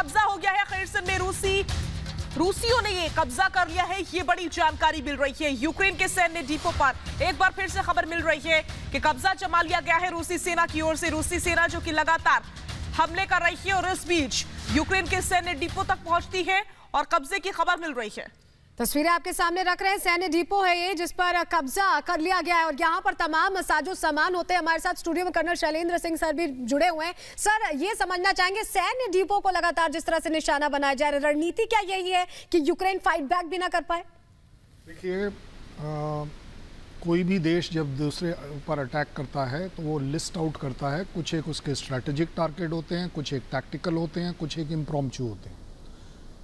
कब्जा हो गया है खैरसन में। रूसियों ने ये कब्जा कर लिया है, ये बड़ी जानकारी मिल रही है यूक्रेन के सैन्य डिपो पर। एक बार फिर से खबर मिल रही है कि कब्जा जमा लिया गया है रूसी सेना की ओर से। रूसी सेना जो कि लगातार हमले कर रही है और इस बीच यूक्रेन के सैन्य डिपो तक पहुंचती है और कब्जे की खबर मिल रही है। तस्वीरें आपके सामने रख रहे हैं, सैन्य डिपो है ये जिस पर कब्जा कर लिया गया है और यहाँ पर तमाम साजो सामान होते हैं। हमारे साथ स्टूडियो में कर्नल शैलेंद्र सिंह सर भी जुड़े हुए हैं। सर, ये समझना चाहेंगे सैन्य डिपो को लगातार जिस तरह से निशाना बनाया जा रहा है, रणनीति क्या यही है कि यूक्रेन फाइट बैक भी ना कर पाए? देखिए, कोई भी देश जब दूसरे ऊपर अटैक करता है तो वो लिस्ट आउट करता है। कुछ एक उसके स्ट्रैटेजिक टारगेट होते हैं, कुछ एक टैक्टिकल होते हैं, कुछ एक इम्प्रॉम्प्चू होते हैं।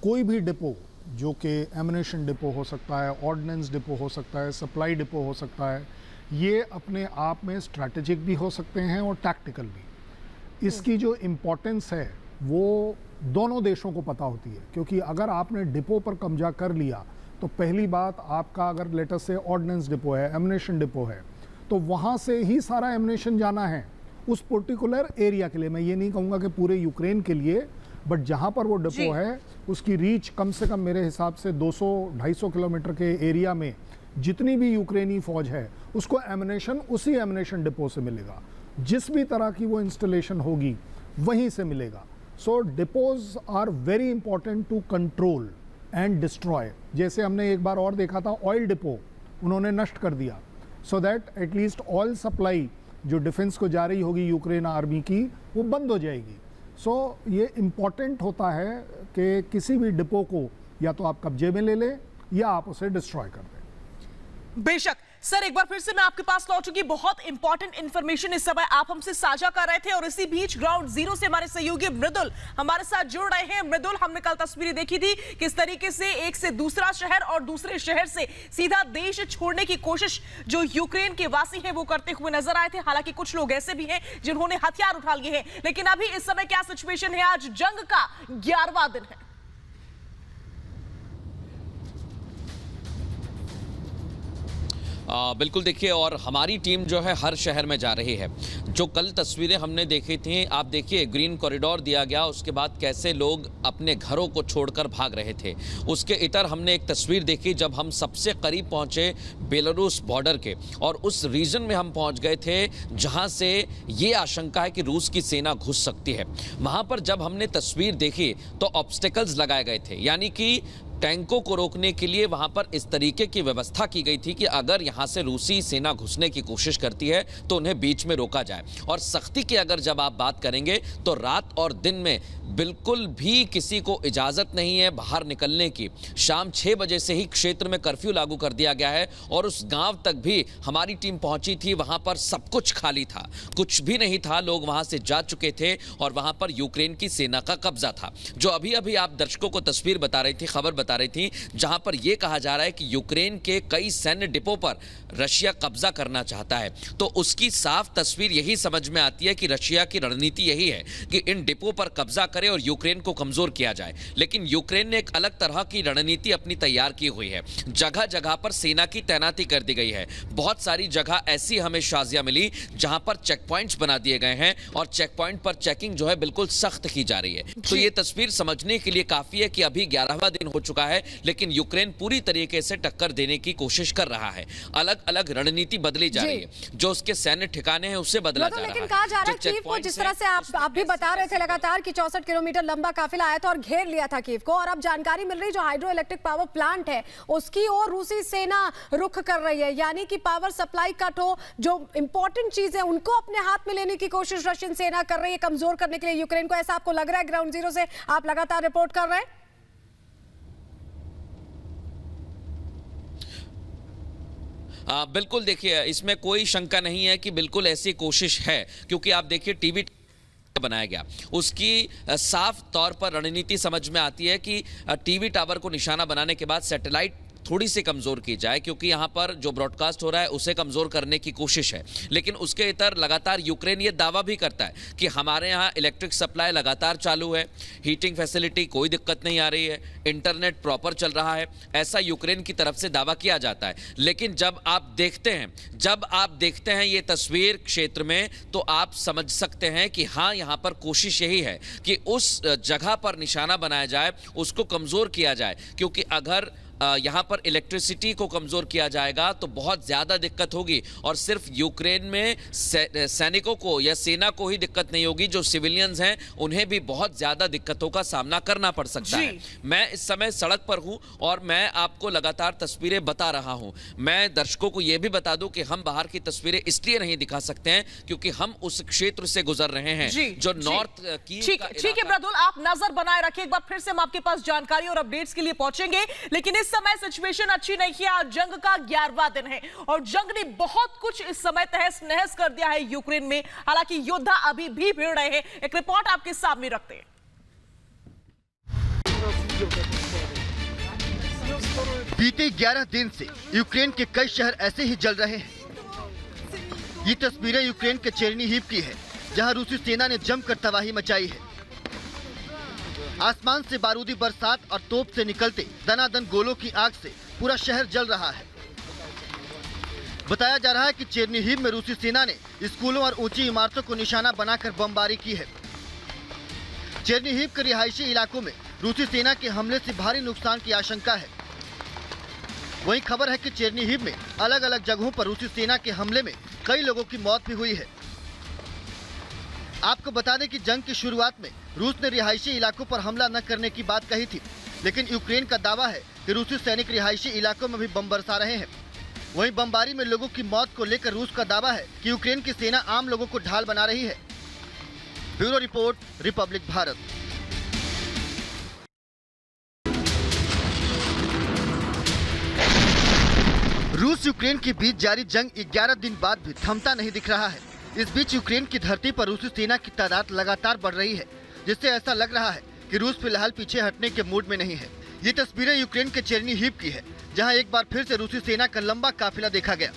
कोई भी डिपो जो कि एमिनेशन डिपो हो सकता है, ऑर्डिनेंस डिपो हो सकता है, सप्लाई डिपो हो सकता है, ये अपने आप में स्ट्रैटेजिक भी हो सकते हैं और टैक्टिकल भी। इसकी जो इम्पोर्टेंस है वो दोनों देशों को पता होती है, क्योंकि अगर आपने डिपो पर कब्जा कर लिया तो पहली बात, आपका अगर लेटर से ऑर्डिनेंस डिपो है, एमिनेशन डिपो है, तो वहाँ से ही सारा एमिनेशन जाना है उस पर्टिकुलर एरिया के लिए। मैं ये नहीं कहूँगा कि पूरे यूक्रेन के लिए, बट जहाँ पर वो डिपो है उसकी रीच कम से कम मेरे हिसाब से 200-250 किलोमीटर के एरिया में जितनी भी यूक्रेनी फौज है उसको एमिनेशन उसी एमिनेशन डिपो से मिलेगा। जिस भी तरह की वो इंस्टॉलेशन होगी वहीं से मिलेगा। So depots are very important to control and destroy. जैसे हमने एक बार और देखा था, ऑयल डिपो उन्होंने नष्ट कर दिया, so that at least oil supply जो डिफेंस को जा रही होगी यूक्रेन आर्मी की, वो बंद हो जाएगी। सो ये इम्पॉर्टेंट होता है कि किसी भी डिपो को या तो आप कब्जे में ले लें या आप उसे डिस्ट्रॉय कर दें। बेशक सर, एक बार फिर से मैं आपके पास लौटूंगी। बहुत इंपॉर्टेंट इंफॉर्मेशन इस समय आप हमसे साझा कर रहे थे और इसी बीच ग्राउंड जीरो से हमारे सहयोगी मृदुल हमारे साथ जुड़ रहे हैं। मृदुल, हमने कल तस्वीरें देखी थी किस तरीके से एक से दूसरा शहर और दूसरे शहर से सीधा देश छोड़ने की कोशिश जो यूक्रेन के वासी हैं वो करते हुए नजर आए थे। हालांकि कुछ लोग ऐसे भी हैं जिन्होंने हथियार उठा लिए हैं, लेकिन अभी इस समय क्या सिचुएशन है? आज जंग का 11वां दिन है। बिल्कुल, देखिए, और हमारी टीम जो है हर शहर में जा रही है। जो कल तस्वीरें हमने देखी थी, आप देखिए ग्रीन कॉरिडोर दिया गया, उसके बाद कैसे लोग अपने घरों को छोड़कर भाग रहे थे। उसके इतर हमने एक तस्वीर देखी जब हम सबसे करीब पहुंचे बेलारूस बॉर्डर के, और उस रीजन में हम पहुंच गए थे जहां से ये आशंका है कि रूस की सेना घुस सकती है। वहां पर जब हमने तस्वीर देखी तो ऑब्स्टेकल्स लगाए गए थे, यानी कि टैंकों को रोकने के लिए वहां पर इस तरीके की व्यवस्था की गई थी कि अगर यहां से रूसी सेना घुसने की कोशिश करती है तो उन्हें बीच में रोका जाए। और सख्ती की अगर जब आप बात करेंगे तो रात और दिन में बिल्कुल भी किसी को इजाजत नहीं है बाहर निकलने की। शाम 6 बजे से ही क्षेत्र में कर्फ्यू लागू कर दिया गया है और उस गांव तक भी हमारी टीम पहुंची थी, वहां पर सब कुछ खाली था, कुछ भी नहीं था, लोग वहां से जा चुके थे और वहां पर यूक्रेन की सेना का कब्जा था। जो अभी अभी आप दर्शकों को तस्वीर बता रही थी, खबर बता रही थी, जहां पर यह कहा जा रहा है कि यूक्रेन के कई सैन्य डिपो पर रशिया कब्जा करना चाहता है, तो उसकी साफ तस्वीर यही समझ में आती है कि रशिया की रणनीति यही है कि इन डिपो पर कब्जा करे और यूक्रेन को कमजोर किया जाए। लेकिन यूक्रेन ने एक अलग तरह की रणनीति अपनी तैयार की हुई है। जगह जगह पर सेना की तैनाती कर दी गई है। बहुत सारी जगह ऐसी हमें शाजियां मिली जहां पर चेक पॉइंट्स बना दिए गए हैं और चेक पॉइंट पर चेकिंग जो है बिल्कुल सख्त की जा रही है। तो ये तस्वीर समझने के लिए काफी है कि अभी 11वां दिन हो चुका है, लेकिन यूक्रेन पूरी तरीके से टक्कर देने की कोशिश कर रहा है। अलग अलग रणनीति बदली जा रही है, जो उसके सैन्य ठिकाने हैं उससे बदला जा रहा है। लेकिन कहा जा रहा है कीव को, जिस तरह से आप भी बता रहे थे लगातार कि 64 किलोमीटर लंबा काफिला आया था और घेर लिया था कीव को, और अब जानकारी मिल रही जो हाइड्रो इलेक्ट्रिक पावर प्लांट है उसकी ओर रूसी सेना रुख कर रही है, यानी कि पावर सप्लाई कट हो, जो इंपॉर्टेंट चीज है उनको अपने हाथ में लेने की कोशिश रशियन सेना कर रही है कमजोर करने के लिए यूक्रेन को। ऐसा आपको लग रहा है ग्राउंड जीरो से आप लगातार रिपोर्ट कर रहे हैं? बिल्कुल, देखिए, इसमें कोई शंका नहीं है कि बिल्कुल ऐसी कोशिश है, क्योंकि आप देखिए टीवी बनाया गया, उसकी साफ तौर पर रणनीति समझ में आती है कि टीवी टावर को निशाना बनाने के बाद सैटेलाइट थोड़ी सी कमज़ोर की जाए, क्योंकि यहाँ पर जो ब्रॉडकास्ट हो रहा है उसे कमज़ोर करने की कोशिश है। लेकिन उसके इतर लगातार यूक्रेन ये दावा भी करता है कि हमारे यहाँ इलेक्ट्रिक सप्लाई लगातार चालू है, हीटिंग फैसिलिटी कोई दिक्कत नहीं आ रही है, इंटरनेट प्रॉपर चल रहा है, ऐसा यूक्रेन की तरफ से दावा किया जाता है। लेकिन जब आप देखते हैं ये तस्वीर क्षेत्र में, तो आप समझ सकते हैं कि हाँ, यहाँ पर कोशिश यही है कि उस जगह पर निशाना बनाया जाए, उसको कमज़ोर किया जाए, क्योंकि अगर यहाँ पर इलेक्ट्रिसिटी को कमज़ोर किया जाएगा तो बहुत ज़्यादा दिक्कत होगी। और सिर्फ यूक्रेन में सैनिकों को या सेना को ही दिक्कत नहीं होगी, जो सिविलियंस हैं उन्हें भी बहुत ज़्यादा दिक्कतों का सामना करना पड़ सकता है। मैं इस समय सड़क पर हूँ और मैं आपको लगातार तस्वीरें बता रहा हूँ। मैं दर्शकों को ये भी बता दूँ कि हम बाहर की तस्वीरें इसलिए नहीं दिखा सकते हैं क्योंकि हम उस क्षेत्र से गुजर रहे हैं जो नॉर्थ की। ठीक है मृदुल, आप नजर बनाए रखिए। एक बार फिर से हम आपके पास जानकारी और अपडेट्स के लिए पहुंचेंगे, लेकिन इस समय सिचुएशन अच्छी नहीं है। आज जंग का 11वां दिन है और जंग ने बहुत कुछ इस समय तहस नहस कर दिया है यूक्रेन में। हालांकि योद्धा अभी भी भिड़ रहे हैं। एक रिपोर्ट आपके सामने रखते हैं। बीते 11 दिन से यूक्रेन के कई शहर ऐसे ही जल रहे हैं। ये तस्वीरें यूक्रेन के चेरनीहिव की है, जहां रूसी सेना ने जमकर तबाही मचाई है। आसमान से बारूदी बरसात और तोप से निकलते दनादन गोलों की आग से पूरा शहर जल रहा है। बताया जा रहा है कि चेरनीहिव में रूसी सेना ने स्कूलों और ऊंची इमारतों को निशाना बनाकर बमबारी की है। चेरनीहिव के रिहायशी इलाकों में रूसी सेना के हमले से भारी नुकसान की आशंका है। वहीं खबर है कि चेरनीहिव में अलग अलग जगहों पर रूसी सेना के हमले में कई लोगों की मौत भी हुई है। आपको बता दें कि जंग की शुरुआत में रूस ने रिहायशी इलाकों पर हमला न करने की बात कही थी, लेकिन यूक्रेन का दावा है कि रूसी सैनिक रिहायशी इलाकों में भी बम बरसा रहे हैं। वहीं बमबारी में लोगों की मौत को लेकर रूस का दावा है कि यूक्रेन की सेना आम लोगों को ढाल बना रही है। Bureau report, Republic Bharat. रूस यूक्रेन के बीच जारी जंग 11 दिन बाद भी थमता नहीं दिख रहा है। इस बीच यूक्रेन की धरती पर रूसी सेना की तादाद लगातार बढ़ रही है, जिससे ऐसा लग रहा है कि रूस फिलहाल पीछे हटने के मूड में नहीं है। ये तस्वीरें यूक्रेन के चेरनीहिव की है, जहां एक बार फिर से रूसी सेना का लंबा काफिला देखा गया।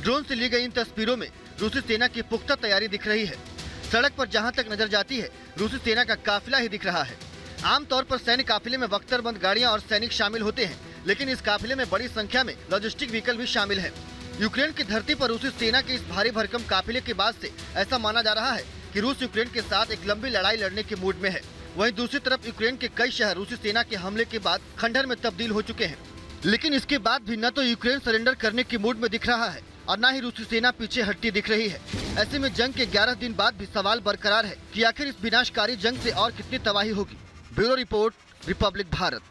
ड्रोन से ली गई इन तस्वीरों में रूसी सेना की पुख्ता तैयारी दिख रही है। सड़क पर जहां तक नजर जाती है, रूसी सेना का काफिला ही दिख रहा है। आमतौर पर सैन्य काफिले में बख्तरबंद गाड़ियां और सैनिक शामिल होते हैं, लेकिन इस काफिले में बड़ी संख्या में लॉजिस्टिक व्हीकल भी शामिल है। यूक्रेन की धरती पर रूसी सेना के इस भारी भरकम काफिले के बाद से ऐसा माना जा रहा है कि रूस यूक्रेन के साथ एक लंबी लड़ाई लड़ने के मूड में है। वहीं दूसरी तरफ यूक्रेन के कई शहर रूसी सेना के हमले के बाद खंडहर में तब्दील हो चुके हैं। लेकिन इसके बाद भी न तो यूक्रेन सरेंडर करने के मूड में दिख रहा है और न ही रूसी सेना पीछे हटती दिख रही है। ऐसे में जंग के 11 दिन बाद भी सवाल बरकरार है कि आखिर इस विनाशकारी जंग से और कितनी तबाही होगी। Bureau report, Republic Bharat.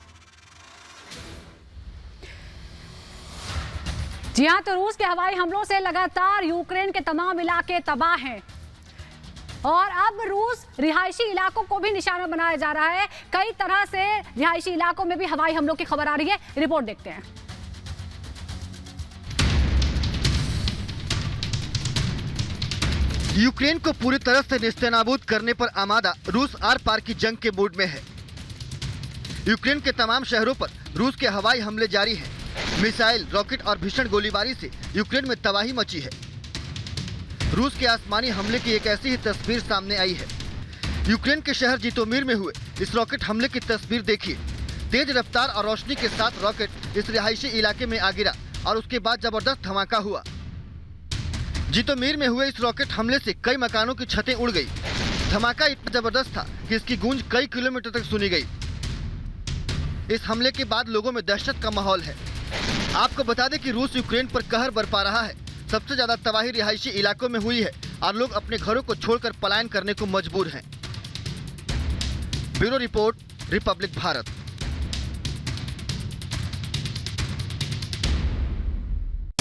जी हाँ, तो रूस के हवाई हमलों से लगातार यूक्रेन के तमाम इलाके तबाह हैं और अब रूस रिहायशी इलाकों को भी निशाना बनाया जा रहा है। कई तरह से रिहायशी इलाकों में भी हवाई हमलों की खबर आ रही है। रिपोर्ट देखते हैं। यूक्रेन को पूरी तरह से नेस्तनाबूद करने पर आमादा रूस आर पार की जंग के मूड में है। यूक्रेन के तमाम शहरों पर रूस के हवाई हमले जारी हैं। मिसाइल, रॉकेट और भीषण गोलीबारी से यूक्रेन में तबाही मची है। रूस के आसमानी हमले की एक ऐसी ही तस्वीर सामने आई है। यूक्रेन के शहर जितोमीर में हुए इस रॉकेट हमले की तस्वीर देखिए। तेज रफ्तार और रोशनी के साथ रॉकेट इस रिहायशी इलाके में आ गिरा और उसके बाद जबरदस्त धमाका हुआ। जितोमीर में हुए इस रॉकेट हमले से कई मकानों की छतें उड़ गई। धमाका इतना जबरदस्त था कि इसकी गूंज कई किलोमीटर तक सुनी गई। इस हमले के बाद लोगों में दहशत का माहौल है। आपको बता दें कि रूस यूक्रेन पर कहर बरपा रहा है। सबसे ज्यादा तबाही रिहायशी इलाकों में हुई है और लोग अपने घरों को छोड़कर पलायन करने को मजबूर हैं। Bureau report, Republic Bharat.